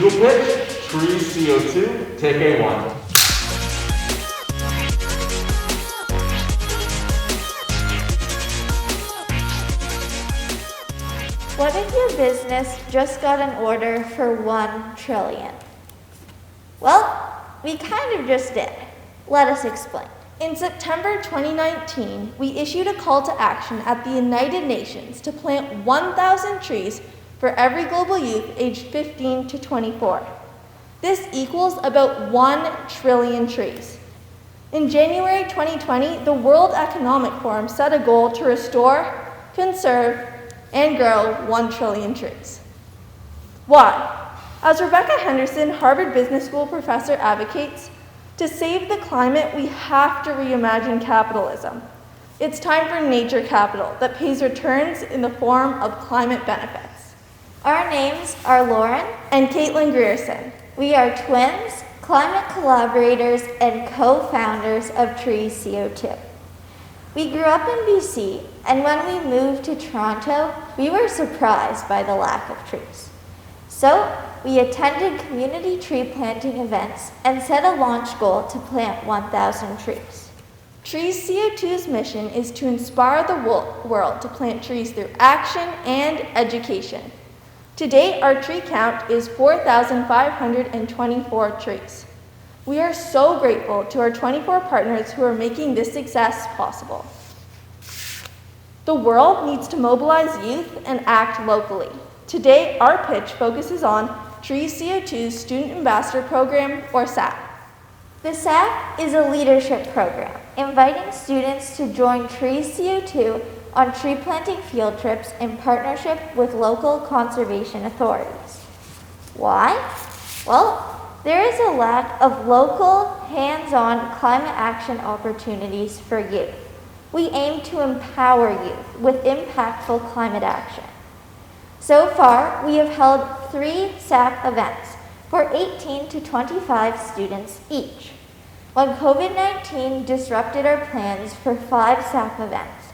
Noodle pitch, TreesCO2, take A1. What if your business just got an order for 1 trillion? Well, we kind of just did. Let us explain. In September 2019, we issued a call to action at the United Nations to plant 1,000 trees for every global youth aged 15 to 24. This equals about 1 trillion trees. In January 2020, the World Economic Forum set a goal to restore, conserve, and grow 1 trillion trees. Why? As Rebecca Henderson, Harvard Business School professor advocates, to save the climate, we have to reimagine capitalism. It's time for nature capital that pays returns in the form of climate benefits. Our names are Lauren and Caitlin Grierson. We are twins, climate collaborators, and co-founders of TreesCO2. We grew up in BC, and when we moved to Toronto, we were surprised by the lack of trees. So, we attended community tree planting events and set a launch goal to plant 1,000 trees. TreesCO2's mission is to inspire the world to plant trees through action and education. To date, our tree count is 4,524 trees. We are so grateful to our 24 partners who are making this success possible. The world needs to mobilize youth and act locally. Today, our pitch focuses on TreesCO2's Student Ambassador Program, or SAP. The SAP is a leadership program inviting students to join TreesCO2 on tree planting field trips in partnership with local conservation authorities. Why? Well, there is a lack of local, hands-on climate action opportunities for youth. We aim to empower youth with impactful climate action. So far, we have held 3 SAP events for 18 to 25 students each. When COVID-19 disrupted our plans for 5 SAP events,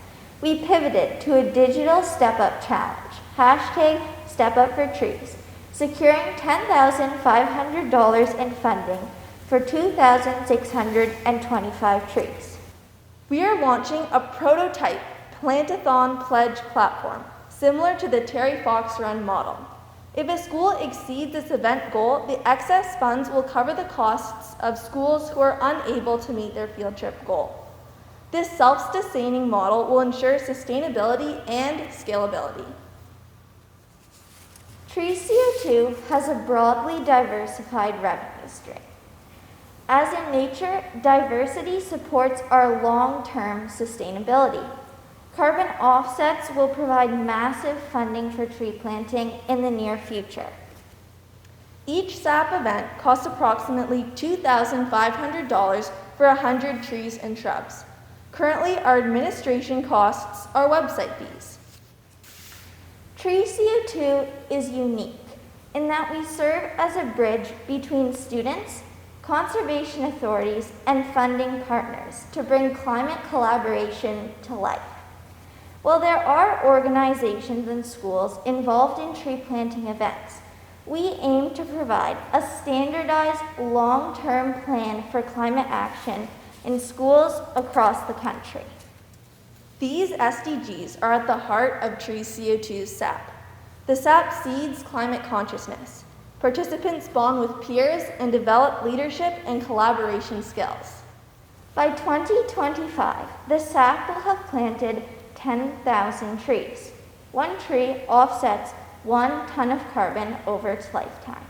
we pivoted to a digital step-up challenge, #StepUpForTrees, securing $10,500 in funding for 2,625 trees. We are launching a prototype Plantathon pledge platform, similar to the Terry Fox Run model. If a school exceeds this event goal, the excess funds will cover the costs of schools who are unable to meet their field trip goal. This self-sustaining model will ensure sustainability and scalability. TreesCO2 has a broadly diversified revenue stream. As in nature, diversity supports our long-term sustainability. Carbon offsets will provide massive funding for tree planting in the near future. Each SAP event costs approximately $2,500 for 100 trees and shrubs. Currently, our administration costs are website fees. TreesCO2 is unique in that we serve as a bridge between students, conservation authorities, and funding partners to bring climate collaboration to life. While there are organizations and schools involved in tree planting events, we aim to provide a standardized long-term plan for climate action in schools across the country. These SDGs are at the heart of TreesCO2's SAP. The SAP seeds climate consciousness. Participants bond with peers and develop leadership and collaboration skills. By 2025, the SAP will have planted 10,000 trees. 1 tree offsets 1 ton of carbon over its lifetime.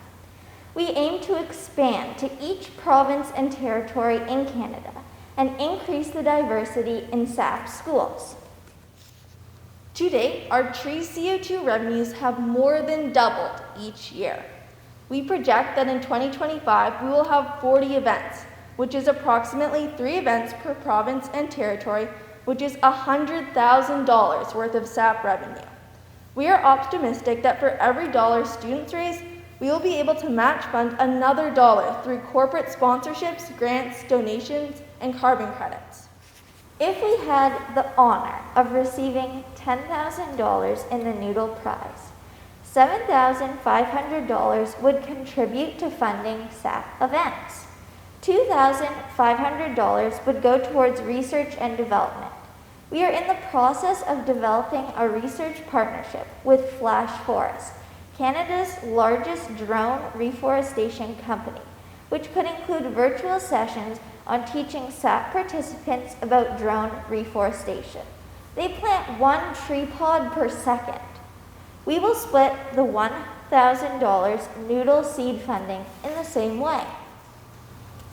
We aim to expand to each province and territory in Canada and increase the diversity in SAP schools. To date, our TreesCO2 revenues have more than doubled each year. We project that in 2025, we will have 40 events, which is approximately 3 events per province and territory, which is $100,000 worth of SAP revenue. We are optimistic that for every dollar students raise, we will be able to match fund another dollar through corporate sponsorships, grants, donations, and carbon credits. If we had the honor of receiving $10,000 in the Noodle prize, $7,500 would contribute to funding SAP events. $2,500 would go towards research and development. We are in the process of developing a research partnership with Flash Forest, Canada's largest drone reforestation company, which could include virtual sessions on teaching SAP participants about drone reforestation. They plant 1 tree pod per second. We will split the $1,000 Noodle seed funding in the same way.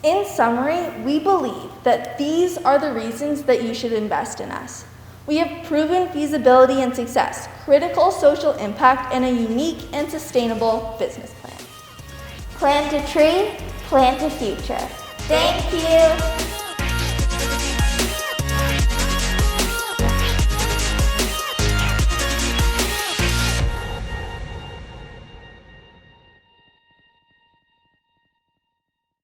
In summary, we believe that these are the reasons that you should invest in us. We have proven feasibility and success, critical social impact, and a unique and sustainable business plan. Plant a tree, plant a future. Thank you.